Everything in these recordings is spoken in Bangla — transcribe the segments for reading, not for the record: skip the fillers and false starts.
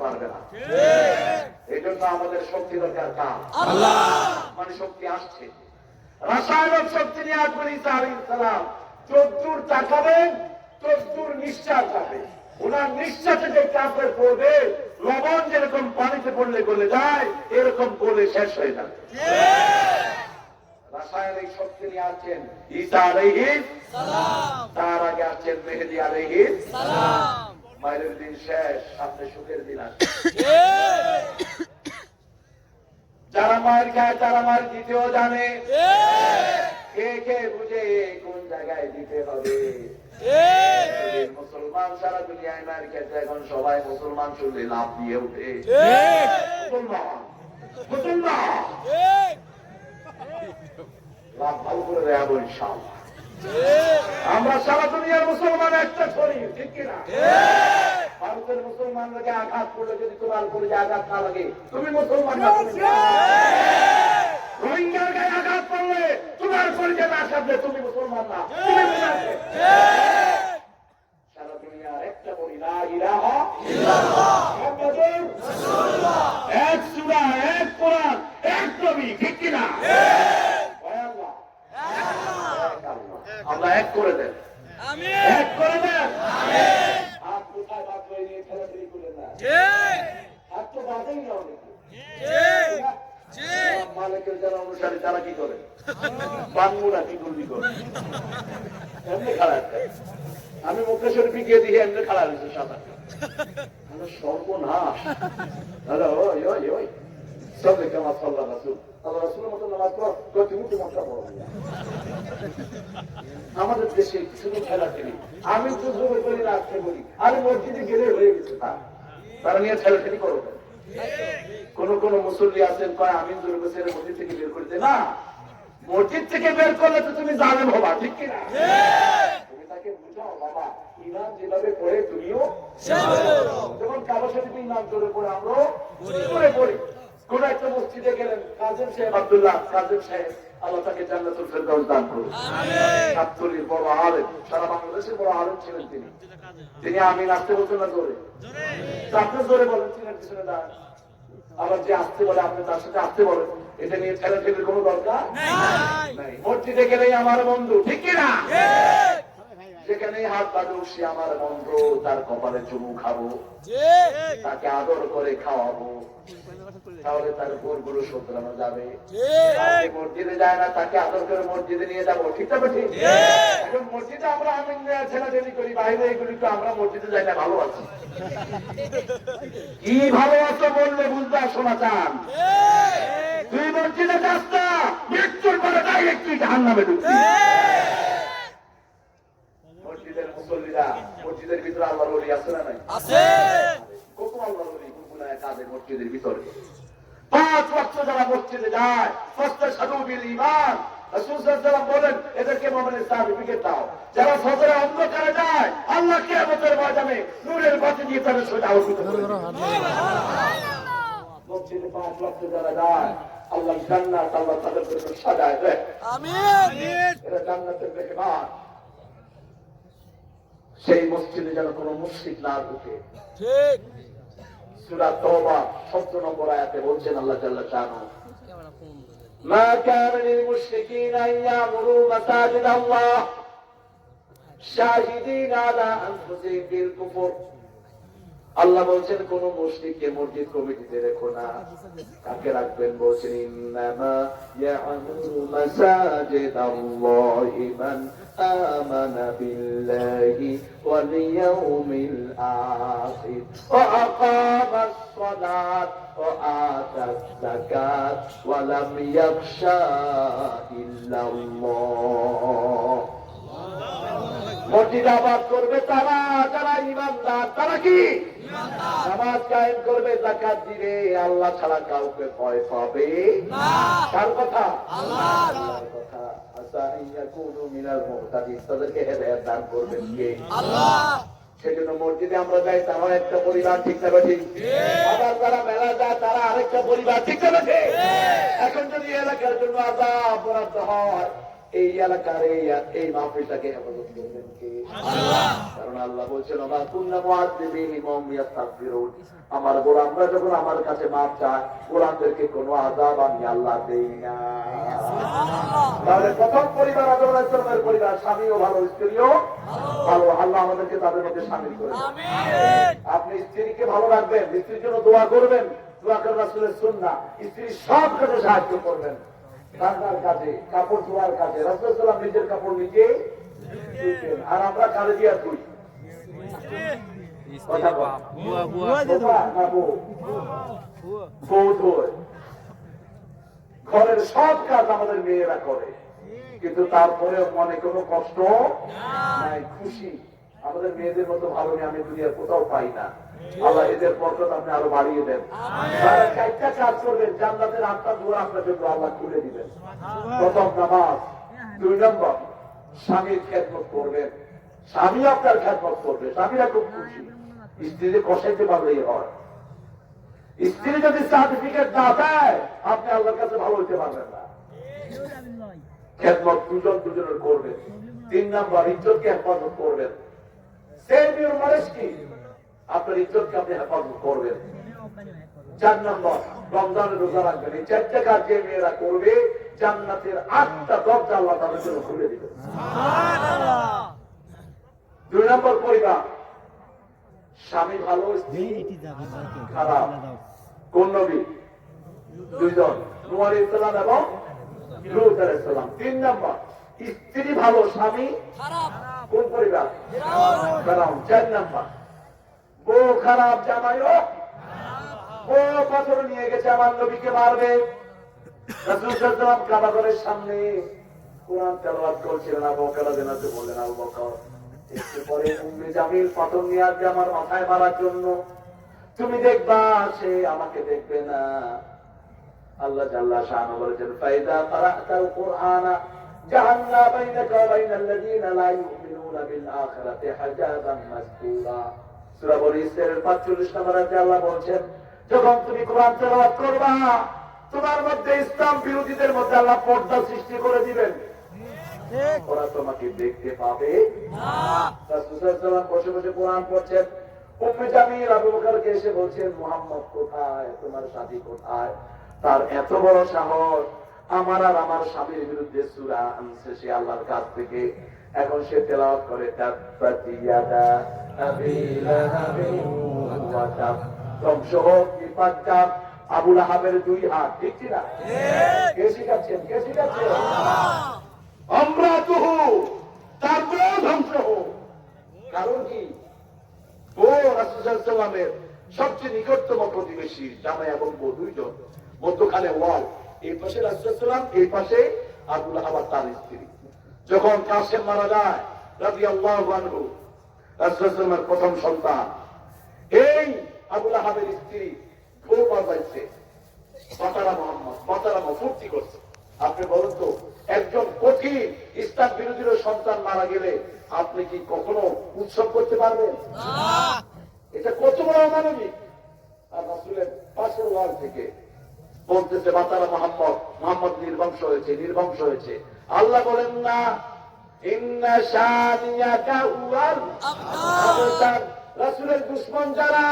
পারবে না। এই জন্য আমাদের শক্তি দরকার কার? মানে শক্তি আসছে, রাসায়নিক শক্তি নিয়ে আসবেন ঈসা আলাইহিস সালাম। চোদ্দুর তাকাবেন, চোদ্দুর নিঃশ্বাস যাবে। ওনার নিঃশ্বাসে যে কাপড় পড়বে, লবণ যেরকম পানিতে পড়লে গলে যায়, এরকম গলে শেষ হয়ে যাবে। রাসায়নিক শক্তি নিয়ে আসছেন ঈসা আলাইহিস সালাম, তার আগে আসছেন মেহেদী আলাইহিস সালাম। মায়ের দিন শেষ, সামনে সুখের দিন আসছে। যারা মায়ের খায় তারা মায়ের দিতেও জানে, কে কে বুঝে কোন জায়গায় দিতে হবে। মুসলমান সারা দুনিয়ায় মায়ের খেতে, এখন সবাই মুসলমান শুনলে লাভ দিয়ে উঠে। মুসলমান লাভ ভালো করে দেখাবো ইনশাআল্লাহ। আমরা সারা দুনিয়ার মুসলমান একটা শরীর, ঠিক কিনা? ভারতের মুসলমানকে আঘাত করলে যদি তোমার করে আঘাত না লাগে, তুমি মুসলমান না। রোহিঙ্গার গায়ে আঘাত করলে তোমার শরীরে না কাঁদলে তুমি মুসলমান না। সারা দুনিয়ার একটা বলি, লা ইলাহা ইল্লাল্লাহ মুহাম্মাদুর রাসূলুল্লাহ। এক সূরা, এক কোরআন, এক নবী, ঠিক কিনা? আমরা এক করে দেন, এক করে দেন। হাত কোথায় বাদ হয়ে নিয়ে খেলাধুলি করে না, হাত তো বাঁধেই না অনেকে। মালিকের যারা অনুসারী তারা কি করে? বাংলা কি গুলি করে, এমনি খারাপ। আমি মুখে শরীফ গিয়ে দিয়ে এমনি খারাপ হয়েছে সাদা। সর্বনাশ। ওই ওই ওই সব দেখে আমার সাল্লাহ রাসূল, আল্লাহ রাসূলের মতো নামাজ পড়ো, তুমি তোমারটা পড়ো। আমাদের দেশে শুধু খেলা খেলি, আমি তো জোরে করি না, আজকে বলি আরে মসজিদে গেলে হয়ে গেছে। তারা নিয়ে ছেলেখেলি করো। কোন কোন মুসল্লি আছেন কয় আমি জোরে করে ছেলে মসজিদ থেকে বের করে দেয় না। মসজিদ থেকে বের করলে তো তুমি জালেম হবা, ঠিক কিনা? তুমি তাকে বুঝাও, বাবা ইমাম যেভাবে পড়ে তুমিও যেমন কারোর সাথে ইমাম জোরে পড়ে আমরাও জোরে পড়ি। কোন একটা মসজিদে গেলেন, কাজেম সাহেব আব্দুল্লাহ কাজেম সাহেব, আল্লাহ তাকে জান্নাতুল ফেরদাউস দান করুন। ছাত্রীর বড় আলেম, সারা বাংলাদেশের বড় আলেম ছিলেন তিনি। তিনি আমিন আসতে বলতেন না জোরে, আপনি জোরে বলেন, তিনি পিছনে দাঁড়ান। আবার যে আসতে বলে আপনি তার সাথে আসতে বলেন। এটা নিয়ে ছেলের কোনো দরকার নাই। মসজিদে গেলেই আমার বন্ধু, ঠিক কিনা? যেখানে হাত বাঁধো সে আমার বন্ধু, তার কপালে চুমু খাবো, তাকে আদর করে খাওয়াবো, তাহলে তার ভুলগুলো শুধরানো যাবে। মসজিদে যায় না, তাকে আদর করে মসজিদে নিয়ে যাবো, ঠিক আছে? ঠিক। এখন মসজিদে আমরা আমিন ছেলেদেরি করি, বাইরে এগুলি তো আমরা মসজিদে যাই না। ভালো আছি কি ভালো আছো বললে বুঝবা শোনা চান। তুই মসজিদে যাস না, মৃত্যুর পরে ডাইরেক্ট তুই জাহান্নামে ঢুকবি। মসজিদের মুসল্লিরা, মসজিদের ভিতরে আল্লাহর ওলি আছে না নাই? আছে। কত আল্লাহর ওলি গুনগুনায় কাঁদে মসজিদের ভিতরে। 5 ওয়াক্ত যারা মসজিদে যায়, ফাস্তাশহাদু বিল ঈমান, রাসূল সাল্লাল্লাহু আলাইহি ওয়াসাল্লাম বলেন এদেরকে মুমিনের সার্টিফিকেট দাও। যারা ফজরে অন্ধকারে যায়, আল্লাহ কিয়ামতের ময়দানে নূরের বাতি দিয়ে তাদের সাথে আলোকিত করে দিবেন। সুবহানাল্লাহ। মসজিদে 5 ওয়াক্ত যারা যায়, আল্লাহ জান্নাত আল্লাহ তাদের জন্য সাজায় দেয়। আমিন। এটা জান্নাতের মেহমান। সেই মসজিদে যেন কোনো মুশরিক না ঢুকে। ঠিক। সূরা তাওবা 17 নম্বর আয়াতে বলছেন আল্লাহ জাল্লা শানহু, মা কানা লিল মুশরিকিনা ইয়ামুরু মাসাজিদ আল্লাহ শাহিদিনা আলা আনফুসিহিম বিল কুফর। আল্লাহ বলছেন কোন মুশরিককে মসজিদ কমিটিতে রেখো না। কাকে রাখবেন? বলছেন ইন্নামা ইয়ামুরু মাসাজিদ আল্লাহি মান আমানা বিল্লাহি ওয়াল ইয়াউমিল আখির ওয়া আকামাস সালাত ওয়া আতাস যাকাত ওয়া লাম ইয়াখশা ইল্লাল্লাহ। মসজিদ আবাদ করবে তারা যারা ঈমানদার। তারা কি? নামাজ কায়েম করবে, যাকাত দিবে, আল্লাহ ছাড়া কাউকে ভয় পাবে না। কার কথা? আল্লাহর কথা। আসা ইয়াকুনু মিনাল মুহতাদিন, তাদেরকে হেদায়েত দান করবেন কে? আল্লাহ। সেজন্য মসজিদে আমরা যাই, তারা একটা পরিবার, ঠিক না ঠিক? আবার যারা মেলা যায় তারা আরেকটা পরিবার, ঠিক না ঠিক? এখন যদি এলাকার জন্য আযাব বরাদ্দ হয়, এই এলাকার এই মাহফিলটাকে হেফাজত করবেন কে? কারণ আল্লাহ বলছেন আমার কুল্লা মুআযযিবিহিম ওয়া হুম ইস্তাগফিরুন, আমার গোলামরা যখন আমার কাছে মাফ চায় গোলামদেরকে কোনো আযাব আমি আল্লাহ দেই না। তাহলে প্রথম পরিবার আদম আলাইহিস সালামের পরিবার, স্বামীও ভালো স্ত্রীও ভালো। আল্লাহ আমাদেরকে তাদের মধ্যে শামিল করে। আপনি স্ত্রীকে ভালো রাখবেন, স্ত্রীর জন্য দোয়া করবেন, দোয়া করে রাসূলের সুন্নাহ, স্ত্রীর সব কাজে সাহায্য করবেন, রান্নার কাজে, কাপড় ধোয়ার কাজে। রাসূল সাল্লাল্লাহু আলাইহি ওয়াসাল্লাম নিজের কাপড় নিজে ধুতেন, আর আমরা কাজে দিয়া ধুই। কথা বল, ঘরের সব কাজ আমাদের মেয়েরা করে, কিন্তু তারপরে মনে কোনো কষ্ট নাই, খুশি। আমাদের মেয়েদের মতো ভালো মেয়ে আমি দুনিয়ার কোথাও পাই না। আল্লাহ এদের বরকত আপনি আরো বাড়িয়ে দেন। তারা চারটা কাজ করবেন, জান্নাতের 8টা দুয়ার আপনার জন্য আল্লাহ খুলে দিবেন। প্রথম নামাজ, 2 নম্বর স্বামীর খেদমত করবেন, স্বামী আপনার খেদমত করবে, স্বামীরা খুব খুশি। স্ত্রীকে কষাইতে পারলেই হয়। স্ত্রী যদি সার্টিফিকেট না দেয় আপনি আল্লাহর কাছে ভালো হইতে পারবেন না। খেদমত দুজনের করবেন। 3 নম্বর ইজ্জতকে হেফাজত করবেন। আপনার ইজ্জতকে আপনি হেফাজত করবেন। 4 নম্বর রমজানের রোজা রাখবেন। এই 4টা কাজ যে মেয়েরা করবে জান্নাতের 8টা দরজা আল্লাহ তাদের জন্য খুলে দিবেন। 2 নম্বর পরিবার, স্বামী ভালো স্ত্রী খারাপ। কোন নবী? 2 জন, নূহ আলাইহিস সালাম এবং লূত আলাইহিস সালাম। 3 নম্বর স্ত্রী ভালো স্বামী খারাপ। কোন পরিবার? ফেরাউন। 4 নম্বর বউ খারাপ জামাইও বউ পাথর নিয়ে গেছে আমার নবীকে মারবে। রাসূল সাল্লাল্লাহু আলাইহি ওয়াসাল্লাম কাবা ঘরের সামনে কোরআন তেলাওয়াত করছিলেন, আবু বকর রাদিয়াল্লাহু আনহু বললেন, আবু বকর একটু পরে উম্মে জামিল পাথর নিয়ে আসবে আমার মাথায় মারার জন্য, তুমি দেখবা সে আমাকে দেখবে না। আল্লাহ জাল্লা শাআনুহু বলেছেন, ফাইদা ক্বারাতাল কুরআনা জাআলনা বাইনাকা ওয়া বাইনাল্লাযীনা লা ইউমিনুনা বিল আখিরাতি হাজাবান মাসতুরা। সূরা বনী ইসরাঈলের 45 নম্বর আয়াতে আল্লাহ বলেন, যখন তুমি কোরআন তেলাওয়াত করবা তোমার মধ্যে ইসলাম বিরোধীদের মধ্যে আল্লাহ পর্দা সৃষ্টি করে দিবেন, ওরা তোমাকে দেখতে পাবে না। রাসূল সাল্লাল্লাহু আলাইহি ওয়াসাল্লাম বসে বসে কোরআন পড়ছেন। উম্মে জামিল আবু বকরকে এসে বলছেন, মুহাম্মদ কোথায়, তোমার সাথী কোথায়? তার এত বড় সাহস, আমার আর আমার স্বামীর বিরুদ্ধে সূরা আনছে সে আল্লাহর কাছ থেকে। এখন সে তেলাওয়াত করে, তাব্বাত ইয়াদা আবি লাহাবিন ওয়া তাব, ধ্বংস হোক বিপজ্জাপ আবু লাহাবের 2 হাত। ঠিক কি না? কে শিখাচ্ছেন? কে শিখাচ্ছেন? আমরা তো তারপরে ধ্বংস হোক। কারণ কি? ও রাসূল সাল্লাল্লাহু আলাইহি ওয়াসাল্লামের সবচেয়ে নিকটতম প্রতিবেশী, জামাই এবং বউ 2 জন, মধ্যখানে ওয়াল, এই পাশে রাসূল সাল্লাল্লাহু আলাইহি ওয়াসাল্লাম, এই পাশে আবু লাহাব তার স্ত্রী। যখন কাসেম মারা যায় রাদিয়াল্লাহু আনহু, রাসূল সাল্লাল্লাহু আলাইহি ওয়াসাল্লামের প্রথম সন্তান, এই আবু লাহাবের স্ত্রী বউ বাজাইছে, বাতারা মুহাম্মদ, বাতারা ফুর্তি করছে। আপনি বলুন তো, একজন কঠিন ইসলাম বিরোধীর সন্তান মারা গেলে আপনি কি কখনো উৎসব করতে পারবেন? এটা কত বড় অমানবিক। আর রাসূলের পাশের ওয়াল থেকে বলতেছে, বাতারা মুহাম্মদ নির্বংশ হয়েছে, নির্বংশ হয়েছে। আল্লাহ বলেন না, ইন্না শানিয়াকা হুয়াল আবতার, রাসূলের দুশমন যারা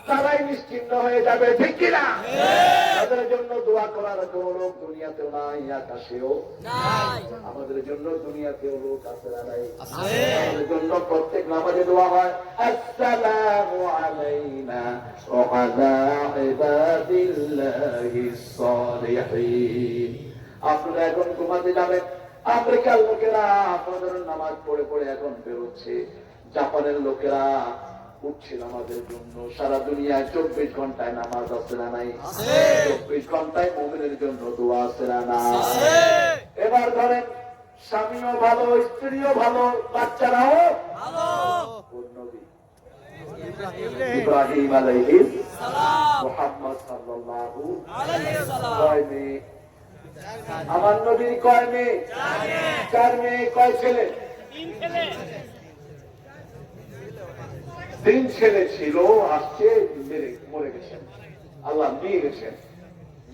তারাই নিশ্চিহ্ন হয়ে যাবে। ঠিক কিনা? তাদের জন্য দোয়া করার কোন লোক দুনিয়াতেও নাই, আকাশেও নাই। আমাদের জন্য দুনিয়াতেও লোক আছে না নাই? আমাদের জন্য প্রত্যেক নামাজে দোয়া হয়, আসসালামু আলাইনা ওয়া আলা ইবাদিল্লাহিস সালিহিন। আপনারা এখন ঘুমাতে যাবেন। আমেরিকার লোকেরা আপনাদের নামাজ পড়ে পড়ে এখন বেরোচ্ছে, জাপানের লোকেরা উঠছে নামাজের জন্য। সারা দুনিয়ায় 24 ঘন্টায় নামাজ আছে না নাই? 24 ঘন্টায় মুমিনের জন্য দোয়া আছে না নাই? এবার ধরেন স্বামীও ভালো, স্ত্রীও ভালো, বাচ্চারাও ভালো। কোন নবী? ইব্রাহিম আলাইহিস সালাম, মুহাম্মদ সাল্লাল্লাহু আলাইহি ওয়াসাল্লাম। আমার নবীর কয় মেয়ে? 4 মেয়ে। কয় ছেলে? 3 ছেলে। 3 ছেলে ছিল, আসছে মরে গেছেন, আল্লাহ নিয়ে গেছেন।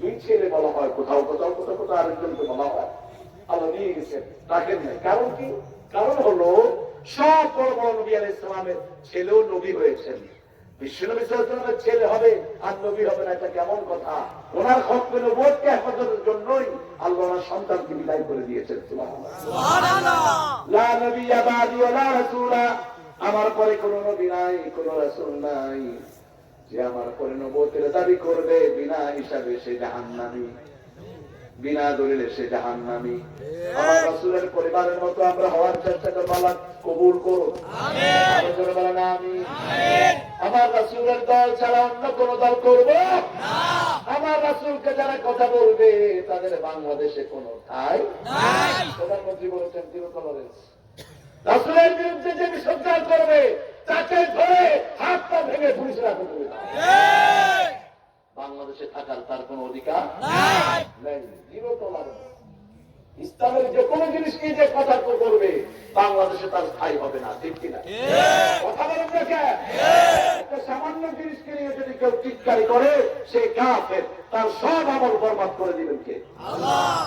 2 ছেলে বলা হয় কোথাও কোথাও, কোথাও কোথাও আরেকজনকে বলা হয়। আল্লাহ নিয়ে গেছেন, রাখেন নাই। কারণ কি? কারণ হলো সব বড় বড় নবী আলাইহিস সালামের ছেলেও নবী হয়েছেন, বিশ্বনবী সাল্লাল্লাহু আলাইহি ওয়াসাল্লামের ছেলে হবে আর নবী হবে না, এটা কেমন কথা? ওনার খতমে নবুয়তকে হেফাজতের জন্যই আল্লাহ ওনার সন্তানকে বিদায় করে দিয়েছেন। সুবহানাল্লাহ। লা নবিয়্যা বাদি ওয়া লা রাসূলা, আমার পরে কোনো নবী নাই, কোনো রাসূল নাই। যে আমার পরে নবুয়তের দাবি করবে বিনা হিসাবে সে জাহান্নামী, বিনা দলিলে সে জাহান্নামী। আমার রাসূলের পরিবারের মতো আমরা হওয়ার চেষ্টা করব, আল্লাহ কবুল করুন। আমিন। বলেন আমিন। আমার রাসূলের দল ছাড়া অন্য কোন দল করব না। আমার রাসূলকে যারা কথা বলবে তাদের বাংলাদেশে কোনো ঠাঁই নাই। প্রধানমন্ত্রী বলেছেন জিরো টলারেন্স। রাসূলের বিরুদ্ধে যে বিসর্জন করবে তাকে ধরে হাত পা ভেঙে পুলিশের হাতে তুলে দাও। বাংলাদেশে থাকার তার কোনো অধিকার নাই। Zero tolerance. ইসলামের যে কোনো জিনিস নিয়ে যে কথা বলবে বাংলাদেশে তার স্থায়ী হবে না, ঠিক কিনা? কথা বলেন না কেন? একটা সামান্য জিনিসকে নিয়ে যদি কেউ টিটকারি করে সে কাফের, তার সব আমল বরবাদ করে দিবেন কে? আল্লাহ।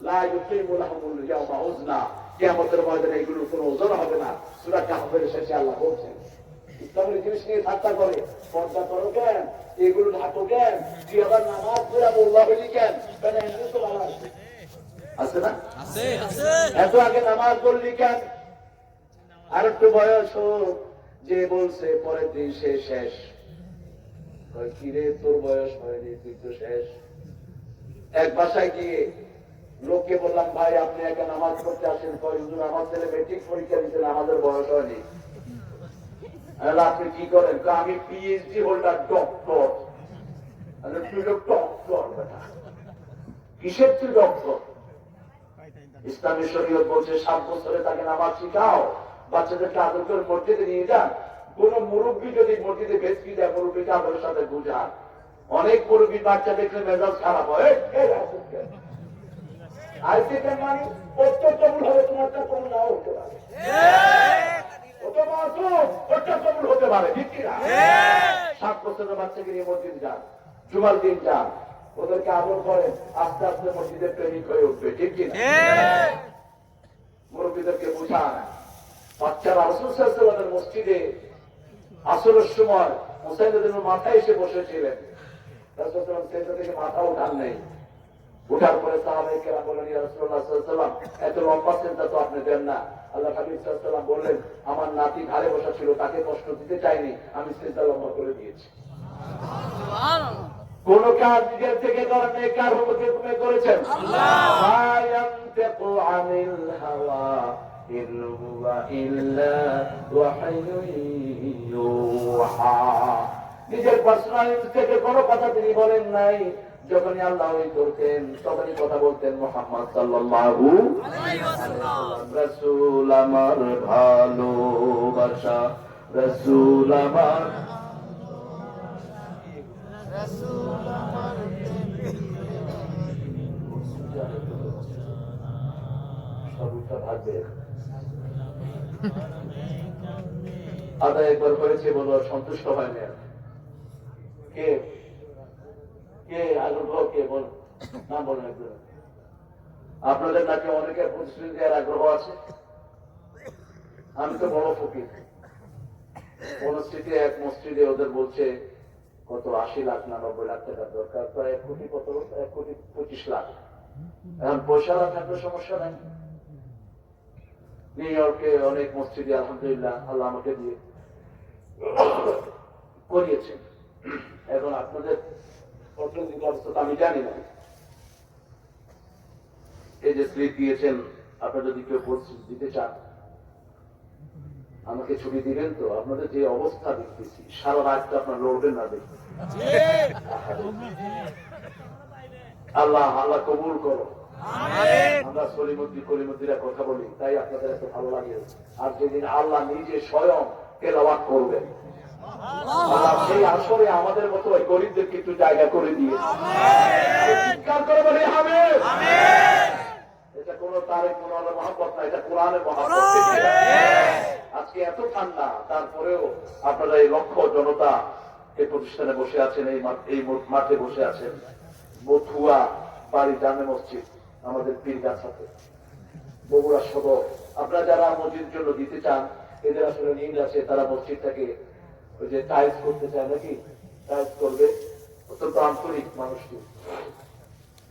লা ইউকিমু লাহুমুল ইয়াওমা উযনা, কিয়ামতের ময়দানে এগুলোর কোনো ওজন হবে না। সূরা কাহফের শেষে আল্লাহ বলছেন ইসলামের জিনিস নিয়ে ঠাট্টা করে, পর্দা করো কেন, এগুলো ঢাকো কেন, তুই আবার নামাজ পড়া মোল্লা হলি কেন? কেন এমনি তো ভালো আছে, আছে না? এত আগে নামাজ পড়লি কেন? আর একটু বয়স হোক, যে বলছে পরের দিন সে শেষ, কিরে তোর বয়স হয়নি, তুই তো শেষ। এক বাসায় গিয়ে লোককে বললাম, ভাই আপনি একা নামাজ পড়তে আসেন? হুজুর আমার ছেলে মেট্রিক পরীক্ষা দিতে, আমাদের বয়স হয়নি। আপনি কি করেন? আমি পিএইচডি হোল্ডার, ডক্টর। তুই ডক্টর বেটা, কিসের তুই ডক্টর? ইসলামী শরীয়ত বলছে 7 বছরে তাকে নামাজ শিখাও, বাচ্চাদেরকে আদর করে মসজিদে নিয়ে যান। কোন মুরব্বী যদি মসজিদে ভেসকি দেয়, মুরব্বীকে আদরের সাথে বুঝান। অনেক মুরব্বী বাচ্চা দেখলে মেজাজ খারাপ হয়, মানে অত্যন্ত ভুল হবে, তোমারটা কম নাও হতে পারে, হতে পারে, ঠিক কিনা? 7 বছরের বাচ্চাকে নিয়ে মসজিদ যান, জুমার দিন যান, ওদেরকে আদর করেন, আস্তে আস্তে মসজিদের প্রেমিক হয়ে উঠবে, ঠিক কিনা? মুরব্বীদেরকে বুঝান। বাচ্চারা রাসূল সাল্লাল্লাহু আলাইহি ওয়াসাল্লামের মসজিদে আসরের সময় হুসাইনের মাথায় এসে বসেছিলেন। রাসূল সাল্লাল্লাহু আলাইহি ওয়াসাল্লাম থেকে মাথা উঠান নেই। উঠার পরে সাহাবায়ে কেরাম বললেন, ইয়া রাসূলুল্লাহ সাল্লাল্লাহু আলাইহি ওয়াসাল্লাম, এত লম্বা সেজদা তো আপনি দেন না। আল্লাহ হাবিব সাল্লাল্লাহু আলাইহি ওয়াসাল্লাম বললেন, আমার নাতি ঘাড়ে বসা ছিল, তাকে কষ্ট দিতে চাইনি, আমি সেজদা লম্বা করে দিয়েছি। সুবহানাল্লাহ। কোন কাজ নিজের থেকে করেন নাই, কার হুকুমে করেছেন? আল্লাহ। মা ইয়ানতিকু আনিল হাওয়া ইন হুয়া ইল্লা ওয়াহয়ুন ইউহা। নিজের পার্সোনাল থেকে কোনো কথা তিনি বলেন নাই। যখনই আল্লাহ ওই করতেন তখনই কথা বলতেন মুহাম্মদ সাল্লাল্লাহু আলাইহি ওয়াসাল্লাম। রাসূল আমার ভালোবাসা, রাসূল আমার আদায় একবার করেছে, বলো সন্তুষ্ট হয়নি। কে কে আগ্রহ, কে বল নাম বলেন একজন। আপনাদের নাকি অনেকের প্রতিশ্রুতি দেওয়ার আগ্রহ আছে। আমি তো বড় ফকির, অনুষ্ঠিত এক মসজিদে ওদের বলছে কত 80 লাখ না 90 লাখ টাকা দরকার, প্রায় 1 কোটি, কত 1 কোটি 25 লাখ। এখন পয়সা না থাকলে সমস্যা নাই। নিউ ইয়র্কে অনেক মসজিদে আলহামদুলিল্লাহ আল্লাহ আমাকে দিয়ে করিয়েছেন। এখন আপনাদের অর্থনৈতিক অবস্থা আমি জানি না। এই যে স্লিপ দিয়েছেন, আপনারা যদি কেউ দিতে চান আমাকে ছবি দিবেন তো। আপনাদের যে অবস্থা দেখতেছি, সারা রাতটা আপনার লড়বেন না দেখতে। আল্লাহ আল্লাহ কবুল করো। আমরা কলিমুদ্দিরা কথা বলি, তাই আপনাদের এত ভালো লাগে। আর যেদিন আল্লাহ নিজে স্বয়ং তেলাওয়াত করবেন, আল্লাহ সেই আসরে আমাদের মতো ওই গরিবদেরকে একটু জায়গা করে দিয়ে এটা কোন তারেক মুনাওয়ার মহব্বত না, এটা কোরআনের মহব্বত। আজকে এত ঠান্ডা, তারপরেও আপনারা এই লক্ষ জনতা এই প্রতিষ্ঠানে বসে আছেন, এই মাঠে বসে আছেন। বথুয়া বাড়ি জামে মসজিদ আমাদের পীরগাছাতে, বগুড়া সদর। আপনারা যারা মসজিদের জন্য দিতে চান, এদের আসলে নিড আছে, তারা মসজিদটাকে ওই যে টাইলস করতে চায় নাকি, টাইলস করবে, অত্যন্ত আন্তরিক মানুষটি।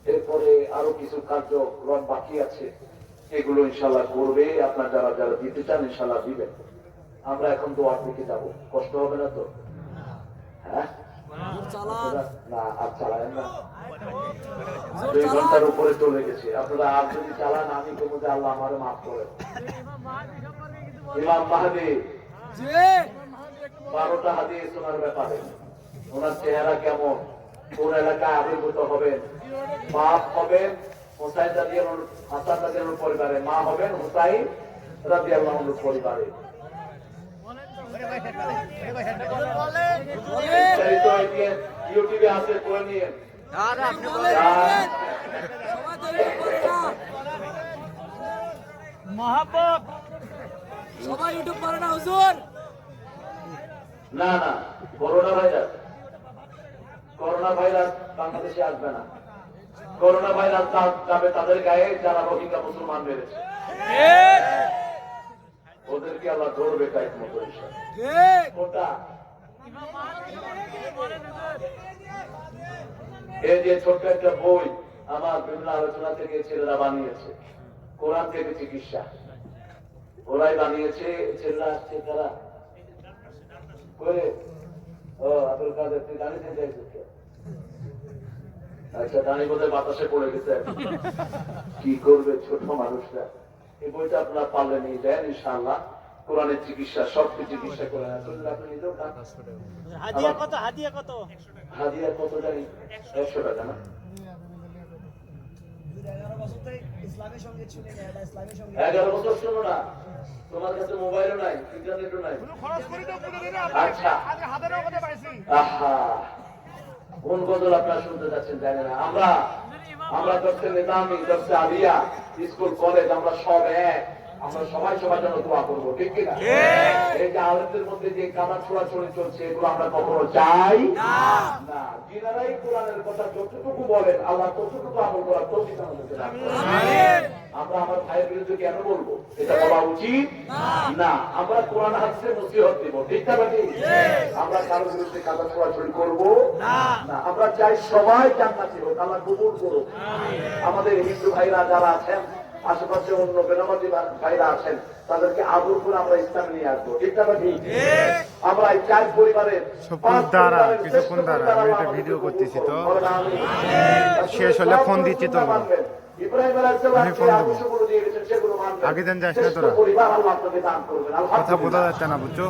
এরপরে আরো কিছু কার্যক্রম বাকি আছে, এগুলো ইনশাল্লাহ করবে। আপনার যারা যারা দিতে চান ইনশাল্লাহ দিবেন। আমরা এখন দোয়ার দিকে যাবো, কষ্ট হবে না তো? হ্যাঁ না, আর চালায়েন না, 2 ঘন্টার উপরে চলে গেছে। আপনারা আর যদি চালান, আমি কেমন আল্লাহ আমারে মাফ করেন। ইমাম মাহদী 12টা হাদিস ওনার ব্যাপারে, ওনার চেহারা কেমন, কোন এলাকায় আবির্ভূত হবেন, বাপ হবেন হুসাইন রাদিয়াল্লাহু আনহু, হাসান রাদিয়াল্লাহু আনহুর পরিবারে, মা হবেন হুসাইন রাদিয়াল্লাহু আনহুর পরিবারে। ইউটিউবে আছে, করে নিয়ে সবাই ইউটিউব করে না হুজুর। না না, করোনা ভাইরাস বাংলাদেশে আসবে না। করোনা ভাইরাস যাবে তাদের গায়ে যারা রোহিঙ্গা মুসলমান মেরেছে, ওদেরকে আল্লাহ ধরবে তাই মতো। কোনটা এই যে ছোট্ট একটা বই আমার বিভিন্ন আলোচনা থেকে ছেলেরা বানিয়েছে, কোরআন থেকে চিকিৎসা, ওরাই বানিয়েছে। ছেলেরা আসছে তারা করে, ও আব্দুল কাদের তুই গাড়ি থেকে যাইছিস? আচ্ছা, দাঁড়িয়ে বোধহয় বাতাসে পড়ে গেছে। কি করবে ছোট মানুষরা? এই বইটা আপনারা পারলে নিয়ে দেন ইনশাআল্লাহ। কোরআনের চিকিৎসা, সবকে চিকিৎসা করে। আপনি নিজেও খান। হাদিয়া কত জানি? 100 টাকা না? 11 বছর শুনো না, তোমার কাছে মোবাইলও নাই, ইন্টারনেটও নাই। আচ্ছা, আহা, কোন গজল আপনারা শুনতে যাচ্ছেন জানি না। আমরা করতে নিজামি, করতে আলিয়া, স্কুল কলেজ, আমরা সব এক। আমরা সবাই সবার জন্য দোয়া করবো, ঠিক কিনা? এই যে আলেমদের মধ্যে যে কাদা ছোড়াছড়ি চলছে, এগুলো আমরা কখনো চাই না। যিনারাই কোরআনের কথা যতটুকু বলেন, আল্লাহ ততটুকু আমল করার তৌফিক আমাদেরকে দান করুন। আমরা আমার ভাইয়ের বিরুদ্ধে কেন বলবো? এটা বলা উচিত না। আমরা কোরআন হাদিসের নসিহত দিব, ঠিক না? আমরা কারোর বিরুদ্ধে কাদা ছোড়াছড়ি করবো না। আমরা চাই সবাই জান্নাতি হোক, আল্লাহ কবুল করুক। আমাদের হিন্দু ভাইরা যারা আছেন, আশেপাশে অন্য বেনামাজি ভাইরা আছেন, তাদেরকে আদর করে আমরা ইসলাম নিয়ে আসবো, ঠিক না? আমরা এই 4 পরিবারের কিছুক্ষণ দ্বারা আমি এটা ভিডিও করতেছি, তো শেষ হলে ফোন দিচ্ছি। তো আমি ফোন দেবো, আগে দিন যাস না তোরা, কথা বোঝা যাচ্ছে না, বুঝছো?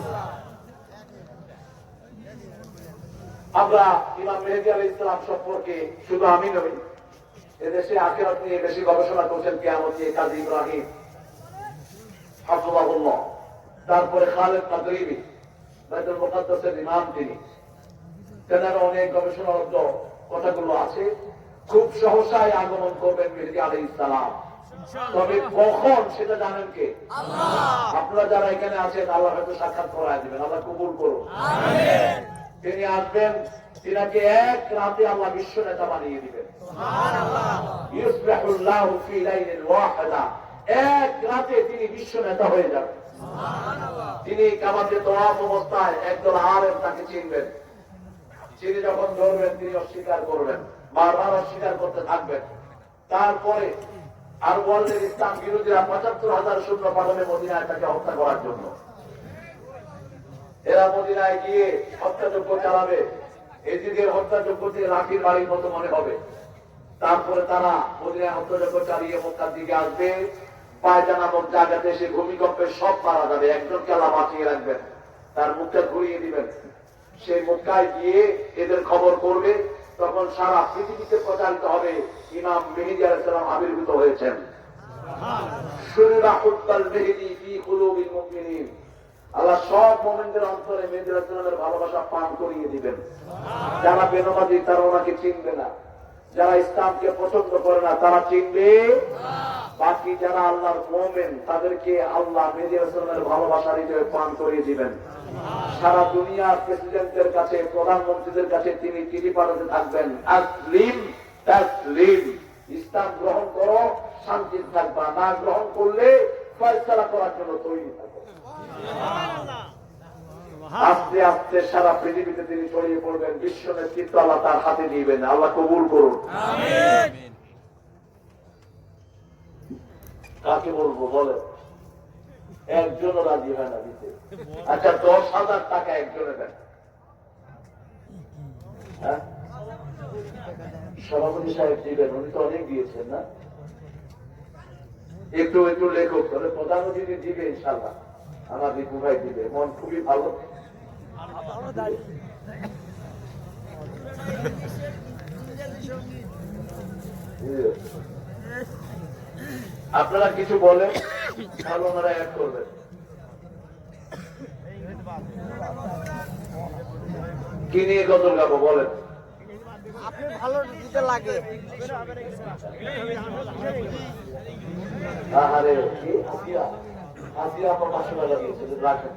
আমরা ইমাম মেহেদী আলাইহিস সালাম সম্পর্কে শুধু আমি নই, এদেশে আখিরাত নিয়ে বেশি গবেষণা করছেন কিয়ামত নিয়ে কাজী ইব্রাহিম হাফিজাহুল্লাহ, তারপরে খালেদ মাদরিবি, বাইতুল মুকাদ্দাসের ইমাম তিনি, তেনার অনেক গবেষণারত কথাগুলো আছে। খুব সহসাই আগমন করবেন মেহেদী আলাইহিস সালাম, তবে কখন সেটা জানেন কে? আপনারা যারা এখানে আছেন, আল্লাহ হয়তো সাক্ষাৎ করায় দিবেন, আল্লাহ কবুল করুন। তিনি আসবেন, তিনাকে এক রাতে আল্লাহ বিশ্ব নেতা বানিয়ে দিবেন। এক রাতে তিনি বিশ্ব নেতা হয়ে যাবেন। তিনি কাবাতে তওয়াফ অবস্থায় একদল আলেম তাকে চিনবেন, চিনি যখন ধরবেন তিনি অস্বীকার করবেন, বারবার অস্বীকার করতে থাকবেন। তারপরে আর বললেন ইসলাম বিরোধীরা ৭৫,০০০ সৈন্য পাঠাবে মদিনায় তাকে হত্যা করার জন্য। এরা মদিনায় গিয়ে হত্যাযজ্ঞ চালাবে, এদিকের হত্যাযজ্ঞ থেকে লাঠির বাড়ির মতো মনে হবে। তারপরে তারা মদিনায় হত্যাযজ্ঞ চালিয়ে মক্কার দিকে আসবে। পায়জা নামক জায়গাতে সে ভূমিকম্পে সব মারা যাবে, একজনকে আল্লাহ বাঁচিয়ে রাখবেন, তার মুখটা ঘুরিয়ে দিবেন। সেই মক্কায় গিয়ে এদের খবর করবে, তখন সারা পৃথিবীতে প্রচারিত হবে ইমাম মেহেদী আলাইহিস সালাম আবির্ভূত হয়েছেন। শুররা হুব্বাল মেহেদী ফি কুলুবিল মুমিনিন, আল্লাহ সব মুমিনদের অন্তরে মেহেদী আলাইহিস সালামের ভালোবাসা পান করিয়ে দিবেন। যারা বেনামাজি তারা ওনাকে চিনবে না, যারা ইসলামকে পছন্দ করে না তারা চিনবে, বাকি যারা আল্লাহর মুমিন তাদেরকে আল্লাহ মেহেদী আলাইহিস সালামের ভালোবাসার হৃদয়ে পান করিয়ে দিবেন। সারা দুনিয়ার প্রেসিডেন্টের কাছে, প্রধানমন্ত্রীদের কাছে তিনি চিঠি পাঠাতে থাকবেন, আসলিম তাসলিম, ইসলাম গ্রহণ করো, শান্তির থাকবা, না গ্রহণ করলে ফয়সালা করার জন্য তৈরি থাকো। আস্তে আস্তে সারা পৃথিবীতে তিনি ছড়িয়ে পড়বেন, বিশ্ব নেতৃত্ব আল্লাহ তার হাতে দিবেন। আল্লাহ কবুল করুন। কাকে বলবো বলে? একজনও রাজি হয় না দিতে। আচ্ছা 10,000 টাকা একজনে দেন, হ্যাঁ? সভাপতি সাহেব দিবেন, উনি তো অনেক দিয়েছেন না? একটু একটু লেখক করে প্রধান যদি দিবে ইনশাল্লাহ, আমার রিপু ভাই দিবে, মন খুবই ভালো। আপনারা কিছু বলেন, তাহলে ওনারা অ্যাড করবেন। কি নিয়ে গজল গাবো বলেন? আপনি ভালো দিতে লাগে। আহারে কি হাতিয়া, হাতিয়া আপনার 500 টাকা দিয়েছে, রাখেন।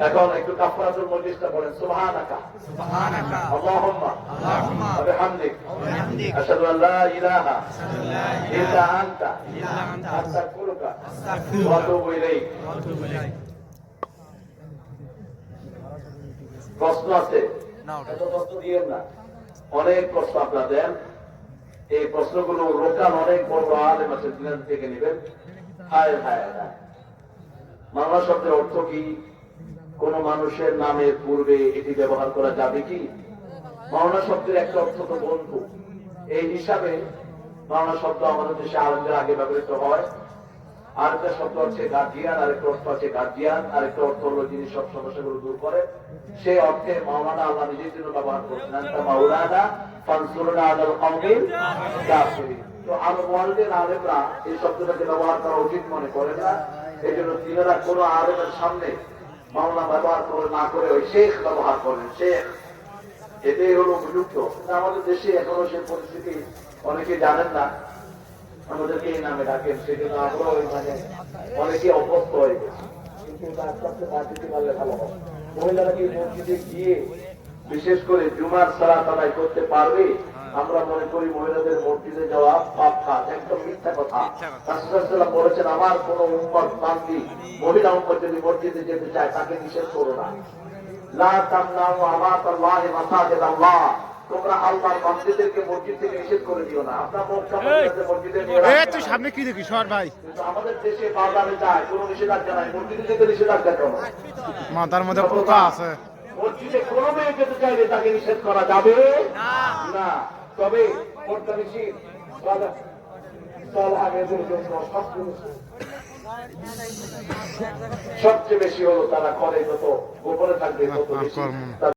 এখন একটু কাফারাতুল মজলিসটা পড়েন। সুবহানাকা আল্লাহুম্মা ওয়া বিহামদিক আশহাদু আল লা ইলাহা ইল্লা আনতা আস্তাগফিরুকা ওয়া আতুবু ইলাইক। প্রশ্ন আছে? এত প্রশ্ন দিয়েন না, অনেক প্রশ্ন আপনারা দেন। এই প্রশ্নগুলো লোকাল অনেক বড় আলেম আছে, দিনাজ থেকে নেবেন। হায় হায় হায়, মাওলানা শব্দের অর্থ কি? কোন মানুষের নামের পূর্বে এটি ব্যবহার করা যাবে কি? মাওলানা শব্দের একটা অর্থ তো বন্ধু। এই হিসাবে মাওলানা শব্দ আমাদের দেশে আলেমদের আগে ব্যবহৃত হয়। আরেকটা শব্দ হচ্ছে গার্জিয়ান, আরেকটা অর্থ হচ্ছে গার্জিয়ান, আরেকটা অর্থ হলো যিনি সব সমস্যাগুলো দূর করে। সেই অর্থে মাওলানা আল্লাহ নিজের জন্য ব্যবহার করছেন, আনতা মাওলানা ফানসুরনা আলাল কওমিল কাফিরিন। তো আলেমদের আলেমরা এই শব্দটাকে ব্যবহার করা উচিত মনে করেন না। এই জন্য তিনারা কোনো আলেমের সামনে মাওলানা ব্যবহার করে না করে ওই শেখ ব্যবহার করেন, শেখ। এটাই হলো উপযুক্ত। আমাদের দেশে এখনো সেই পরিস্থিতি অনেকে জানেন না, আমাদেরকে এই নামে ডাকেন, সেই জন্য আমরা ওই মানে অনেকে অভ্যস্ত হয়ে গেছি। কিন্তু এটা আস্তে আস্তে বাদ দিতে পারলে ভালো হয়। মহিলারা কি মসজিদে গিয়ে বিশেষ করে জুমার সালাত আদায় করতে পারবে? আমরা মনে করি মহিলাদের মসজিদে যাওয়া পাপ কাজ, একদম মিথ্যা কথা। রাসূলুল্লাহ সাল্লাল্লাহু আলাইহি ওয়াসাল্লাম বলেছেন, আমার কোন উম্মত বান্দি মহিলা উম্মত যদি মসজিদে যেতে চায় তাকে নিষেধ করো না। লা তামনাউ আমাতাল্লাহি মাসাজিদাল্লাহ, তোমরা আল্লাহর বান্দাদেরকে মসজিদ থেকে নিষেধ করে দিও না। আপনারা মসজিদে নিয়ে এ তুই সামনে কি দেখিস সর ভাই? কিন্তু আমাদের দেশে বাজারে যায় কোনো নিষেধাজ্ঞা নাই, মসজিদে যেতে নিষেধাজ্ঞা কেন? মাথার মধ্যে পোকা আছে। মসজিদে কোনো মেয়ে যেতে চাইলে তাকে নিষেধ করা যাবে না। তবে সবচেয়ে বেশি হলো তারা করে যত গোপনে থাকবে তত বেশি